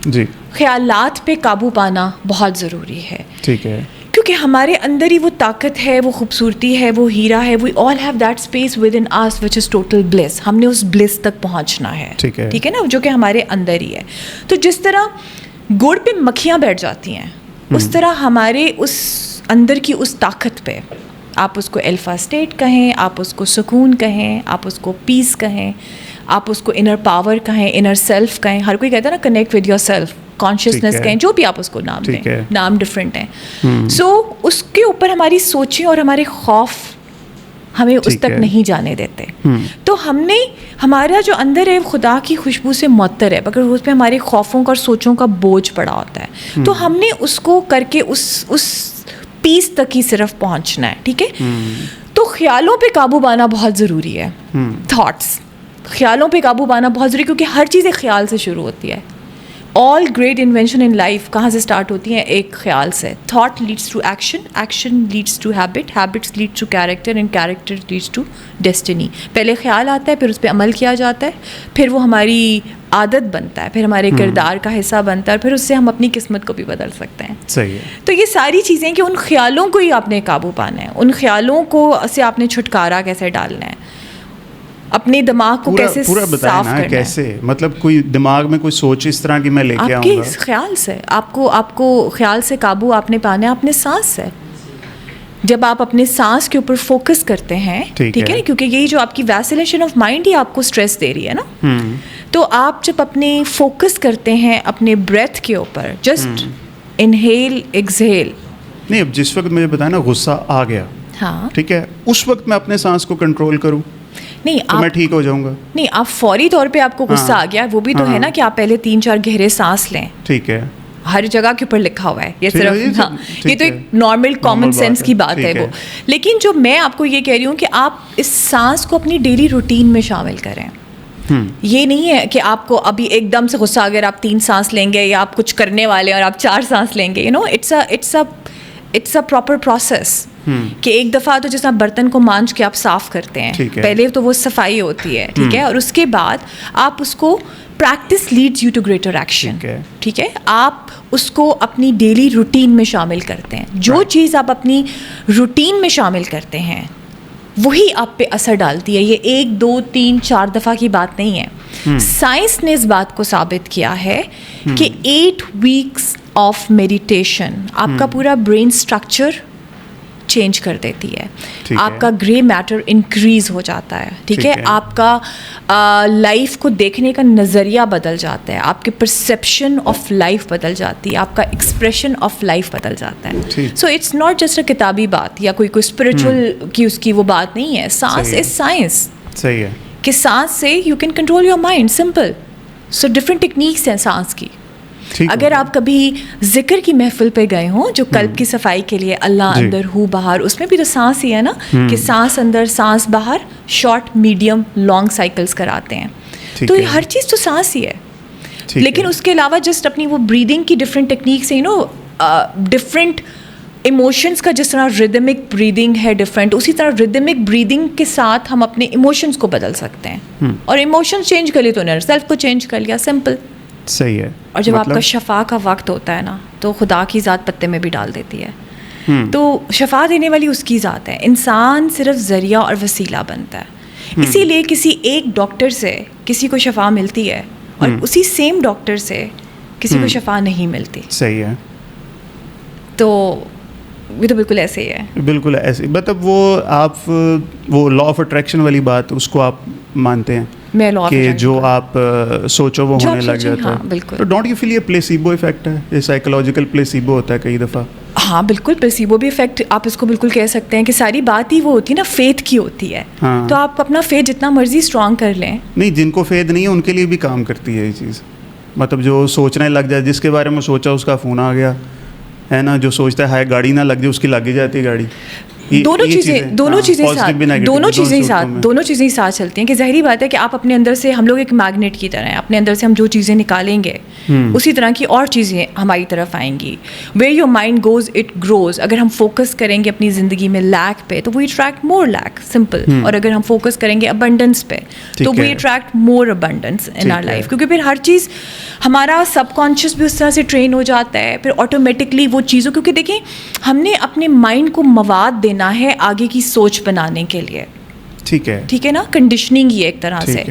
جی خیالات پہ قابو پانا بہت ضروری ہے. ٹھیک ہے. کیونکہ ہمارے اندر ہی وہ طاقت ہے, وہ خوبصورتی ہے, وہ ہیرا ہے. We all have that space within us which is total bliss. ہم نے اس بلیس تک پہنچنا ہے. ٹھیک ہے نا, جو کہ ہمارے اندر ہی ہے. تو جس طرح گڑ پہ مکھیاں بیٹھ جاتی ہیں, اس طرح ہمارے اس اندر کی اس طاقت پہ, آپ اس کو الفا اسٹیٹ کہیں, آپ اس کو سکون کہیں, آپ اس کو پیس کہیں, آپ اس کو انر پاور کہیں, انر سیلف کہیں. ہر کوئی کہتا ہے نا connect with your self, consciousness کہیں, جو بھی آپ اس کو نام دیں, نام ڈفرینٹ ہیں. سو اس کے اوپر ہماری سوچیں اور ہمارے خوف ہمیں اس تک نہیں جانے دیتے. تو ہم نے, ہمارا جو اندر ہے خدا کی خوشبو سے معطر ہے, مگر اس پہ ہمارے خوفوں کا اور سوچوں کا بوجھ پڑا ہوتا ہے. تو ہم نے اس کو کر کے اس پیس تک ہی صرف پہنچنا ہے. ٹھیک ہے. تو خیالوں پہ قابو پانا بہت ضروری ہے. تھاٹس, خیالوں پہ قابو پانا بہت ضروری, کیونکہ ہر چیز ایک خیال سے شروع ہوتی ہے. All great invention in life کہاں سے اسٹارٹ ہوتی ہیں؟ ایک خیال سے. Thought leads to action, action leads to habit, habits leads to character, and character leads to destiny. پہلے خیال آتا ہے, پھر اس پہ عمل کیا جاتا ہے, پھر وہ ہماری عادت بنتا ہے, پھر ہمارے کردار کا حصہ بنتا ہے, پھر اس سے ہم اپنی قسمت کو بھی بدل سکتے ہیں. صحیح ہے. تو یہ ساری چیزیں کہ ان خیالوں کو ہی آپ نے قابو پانا ہے, ان خیالوں کو سے آپ نے چھٹکارا کیسے ڈالنا ہے, اپنے دماغ کو کیسے صاف کرنا ہے. کیسے مطلب کوئی دماغ میں کوئی سوچ اس طرح کی میں لے کے آؤں گا؟ آپ کے خیال سے, آپ کو خیال سے قابو آپ نے پانا ہے اپنے سانس سے. جب آپ اپنے سانس کے اوپر فوکس کرتے ہیں, ٹھیک ہے نا, کیونکہ یہی جو آپ کی ویسیلیشن آف مائنڈ ہی آپ کو اسٹریس دے رہی ہے نا. تو آپ جب اپنے فوکس کرتے ہیں اپنے بریتھ کے اوپر, جسٹ انہیل ایکسہیل. نہیں, اب جس وقت مجھے بتایا نا غصہ آ گیا, ہاں ٹھیک ہے, اس وقت میں اپنے سانس کو کنٹرول کروں نہیں, تو میں ٹھیک ہو جاؤں گا. نہیں, آپ فوری طور پہ آپ کو غصہ آ گیا, وہ بھی تو ہے نا کہ آپ پہلے 3-4 گہرے سانس لیں. ٹھیک ہے. ہر جگہ کے اوپر لکھا ہوا ہے یہ صرف, ہاں یہ تو ایک نارمل کامن سینس کی بات ہے وہ. لیکن جو میں آپ کو یہ کہہ رہی ہوں کہ آپ اس سانس کو اپنی ڈیلی روٹین میں شامل کریں. یہ نہیں ہے کہ آپ کو ابھی ایک دم سے غصہ اگر آپ 3 سانس لیں گے, یا آپ کچھ کرنے والے ہیں اور آپ 4 سانس لیں گے. اٹس اے پراپر پروسیس کہ ایک دفعہ تو جس طرح برتن کو مانج کے آپ صاف کرتے ہیں, پہلے تو وہ صفائی ہوتی ہے, ٹھیک ہے, اور اس کے بعد آپ اس کو practice leads you to greater action. ٹھیک ہے, آپ اس کو اپنی ڈیلی روٹین میں شامل کرتے ہیں. جو چیز آپ اپنی روٹین میں شامل کرتے ہیں وہی آپ پہ اثر ڈالتی ہے. یہ 1 2 3 4 دفعہ کی بات نہیں ہے. سائنس نے اس بات کو ثابت کیا ہے کہ 8 ویکس آف میڈیٹیشن آپ کا پورا برین اسٹرکچر چینج کر دیتی ہے. آپ کا گرے میٹر انکریز ہو جاتا ہے. ٹھیک ہے, آپ کا لائف کو دیکھنے کا نظریہ بدل جاتا ہے, آپ کے پرسیپشن آف لائف بدل جاتی ہے, آپ کا ایکسپریشن آف لائف بدل جاتا ہے. So it's not just a کتابی بات یا کوئی اسپرچل کی اس کی وہ بات نہیں ہے. سانس از سائنس. صحیح ہے کہ سانس سے you can control your mind, simple. So different techniques ہیں سانس کی. اگر آپ کبھی ذکر کی محفل پہ گئے ہوں جو قلب کی صفائی کے لیے, اللہ اندر ہو باہر, اس میں بھی تو سانس ہی ہے نا, کہ سانس اندر سانس باہر, شارٹ میڈیم لانگ سائیکلز کراتے ہیں. تو یہ ہر چیز تو سانس ہی ہے. لیکن اس کے علاوہ جسٹ اپنی وہ بریدنگ کی ڈفرینٹ ٹیکنیکس ہیں, ڈفرینٹ ایموشنس کا جس طرح ریدمک بریدنگ ہے ڈفرینٹ, اسی طرح ریدمک بریدنگ کے ساتھ ہم اپنے ایموشنس کو بدل سکتے ہیں. اور ایموشنس چینج کر لیے تو انر سیلف کو چینج کر لیا, سمپل. صحیح ہے. اور جب آپ کا شفا کا وقت ہوتا ہے نا, تو خدا کی ذات پتے میں بھی ڈال دیتی ہے. تو شفا دینے والی اس کی ذات ہے. انسان صرف ذریعہ اور وسیلہ بنتا ہے. اسی لیے کسی ایک ڈاکٹر سے کسی کو شفا ملتی ہے, اور اسی سیم ڈاکٹر سے کسی کو شفا نہیں ملتی. صحیح ہے. تو یہ تو بالکل ایسے ہی ہے. بالکل ایسے, مطلب وہ آپ وہ لا آف اٹریکشن والی بات, اس کو آپ مانتے ہیں کہ جو آپ سوچو وہ ہونے لگ جاتا ہے. تو ڈونٹ یو فیل یہ پلیسیبو افیکٹ ہے, یہ سائیکولوجیکل پلیسیبو ہوتا ہے کئی دفعہ. ہاں بالکل, پلیسیبو بھی افیکٹ آپ اس کو بالکل کہہ سکتے ہیں کہ ساری بات ہی وہ ہوتی ہے نا, فیتھ کی ہوتی ہے. تو آپ اپنا فیتھ جتنا مرضی اسٹرانگ کر لیں. نہیں, جن کو فیتھ نہیں ہے ان کے لیے بھی کام کرتی ہے یہ چیز. مطلب جو سوچنے لگ جائے, جس کے بارے میں سوچا اس کا فون آ گیا ہے نا, جو سوچتا ہے ہائے گاڑی نہ لگ جائے, اس کی لگ ہی جاتی ہے گاڑی. دونوں چیزیں ساتھ چلتی ہیں کہ ظاہری بات ہے کہ آپ اپنے اندر سے, ہم لوگ ایک میگنیٹ کی طرح ہیں, اپنے اندر سے ہم جو چیزیں نکالیں گے اسی طرح کی اور چیزیں ہماری طرف آئیں گی. Where your mind goes it grows. اگر ہم فوکس کریں گے اپنی زندگی میں لیک پہ تو we attract more lack, simple. اور اگر ہم فوکس کریں گے ابنڈنس پہ تو we attract more abundance in our life, کیونکہ پھر ہر چیز ہمارا سب کانشیس بھی اس طرح سے ٹرین ہو جاتا ہے پھر آٹومیٹکلی وہ چیزوں, کیونکہ دیکھیں ہم نے اپنے مائنڈ کو مواد دینا ہے آگے کی سوچ بنانے کے لیے. ٹھیک ہے نا, کنڈیشننگ یہ ایک طرح سے.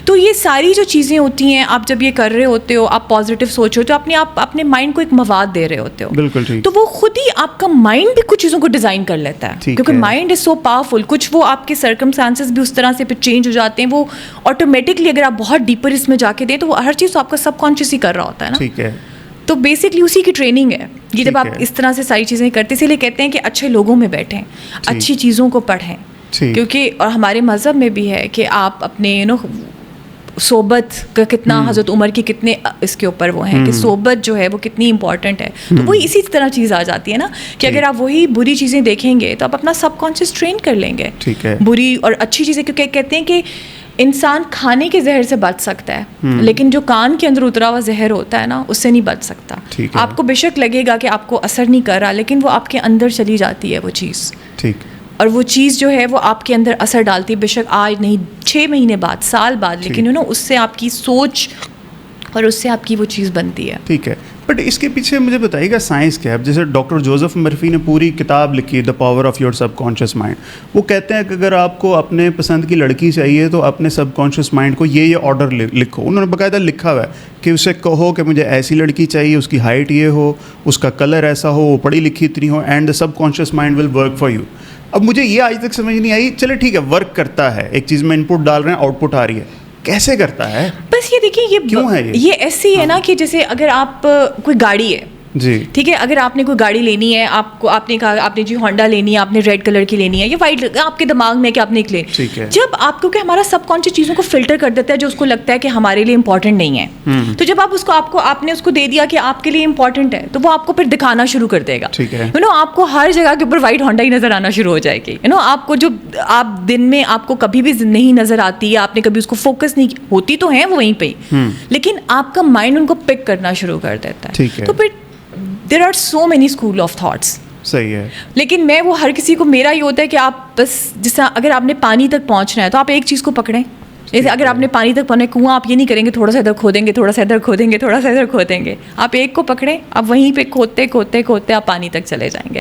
تو یہ ساری جو چیزیں ہوتی ہیں, آپ جب یہ کر رہے ہوتے ہو, آپ پازیٹیو سوچ رہے ہو تو آپ اپنے مائنڈ کو ایک مواد دے رہے ہوتے ہو. بالکل. تو وہ خود ہی آپ کا مائنڈ بھی کچھ چیزوں کو ڈیزائن کر لیتا ہے, کیونکہ مائنڈ از سو پاورفل. کچھ وہ آپ کے سرکمسٹانسز بھی اس طرح سے پھر چینج ہو جاتے ہیں, وہ آٹومیٹکلی اگر آپ بہت ڈیپر اس میں جا کے دیں تو وہ ہر چیز آپ کا سب کانشیس ہی کر رہا ہوتا ہے نا. ٹھیک ہے. تو بیسکلی اسی کی ٹریننگ ہے یہ. جب آپ اس طرح سے ساری چیزیں کرتے, اسی لیے کہتے ہیں کہ اچھے لوگوں میں بیٹھیں, اچھی چیزوں کو پڑھیں, کیونکہ اور ہمارے مذہب میں بھی ہے کہ آپ اپنے صحبت کا کتنا, حضرت عمر کی کتنے اس کے اوپر وہ ہیں کہ صحبت جو ہے وہ کتنی امپورٹنٹ ہے. تو وہی اسی طرح چیز آ جاتی ہے نا کہ اگر آپ وہی بری چیزیں دیکھیں گے تو آپ اپنا سب کانشیس ٹرین کر لیں گے بری اور اچھی چیزیں. کیونکہ کہتے ہیں کہ انسان کھانے کے زہر سے بچ سکتا ہے لیکن جو کان کے اندر اترا ہوا زہر ہوتا ہے نا اس سے نہیں بچ سکتا. آپ کو بے شک لگے گا کہ آپ کو اثر نہیں کر رہا, لیکن وہ آپ کے اندر چلی جاتی ہے وہ چیز. اور وہ چیز جو ہے وہ آپ کے اندر اثر ڈالتی ہے, بے شک آج نہیں 6 مہینے بعد, سال بعد, لیکن اس سے آپ کی سوچ اور اس سے آپ کی وہ چیز بنتی ہے. ٹھیک ہے. بٹ اس کے پیچھے مجھے بتائیے گا سائنس کیا ہے؟ جیسے ڈاکٹر جوزف مرفی نے پوری کتاب لکھی the power of your sub conscious mind. وہ کہتے ہیں کہ اگر آپ کو اپنے پسند کی لڑکی چاہیے تو اپنے سب کانشیس مائنڈ کو یہ آرڈر لکھو. انہوں نے باقاعدہ لکھا ہوا ہے کہ اسے کہو کہ مجھے ایسی لڑکی چاہیے, اس کی ہائٹ یہ ہو, اس کا کلر ایسا ہو, وہ پڑھی لکھی اتنی ہو, and the subconscious mind will work for you. اب مجھے یہ آج تک سمجھ نہیں آئی. چلے ٹھیک ہے, ورک کرتا ہے, ایک چیز میں ان پٹ ڈال رہے ہیں, آؤٹ پٹ آ رہی ہے, کیسے کرتا ہے؟ بس یہ دیکھیے یہ کیوں ہے, یہ ایسے ہی ہے نا کہ جیسے اگر آپ کوئی گاڑی ہے, ٹھیک ہے, اگر آپ نے کوئی گاڑی لینی ہے, آپ نے کہا آپ نے جی ہونڈا لینی ہے, آپ نے ریڈ کلر کی لینی ہے یا وائٹ, آپ کے دماغ میں کہ آپ نے ایک لینی. جب آپ کو کہ ہمارا سب کانشیس چیزوں کو فلٹر کر دیتا ہے جو اس کو لگتا ہے کہ ہمارے لیے امپورٹنٹ نہیں ہے, تو جب آپ نے اس کو دے دیا کہ آپ کے لیے امپورٹنٹ ہے تو وہ آپ کو پھر دکھانا شروع کر دے گا. آپ کو ہر جگہ کے اوپر وائٹ ہونڈا ہی نظر آنا شروع ہو جائے گی. آپ کو جو آپ دن میں آپ کو کبھی بھی نہیں نظر آتی ہے, آپ نے کبھی اس کو فوکس نہیں ہوتی تو ہیں وہ وہیں پہ, لیکن آپ کا مائنڈ ان کو پک کرنا شروع کر دیتا ہے. تو پھر there are so many school of thoughts. صحیح ہے. لیکن میں وہ ہر کسی کو, میرا یہ ہوتا ہے کہ آپ بس جس طرح اگر آپ نے پانی تک پہنچنا ہے تو آپ ایک چیز کو پکڑیں. جیسے اگر آپ نے پانی تک پہنچنا ہے, کنواں آپ یہ نہیں کریں گے تھوڑا سا ادھر کھودیں گے, تھوڑا سا ادھر کھودیں گے, تھوڑا سا ادھر کھودیں گے. آپ ایک کو پکڑیں, آپ وہیں پہ کھودتے کھودتے کھودتے آپ پانی تک چلے جائیں گے.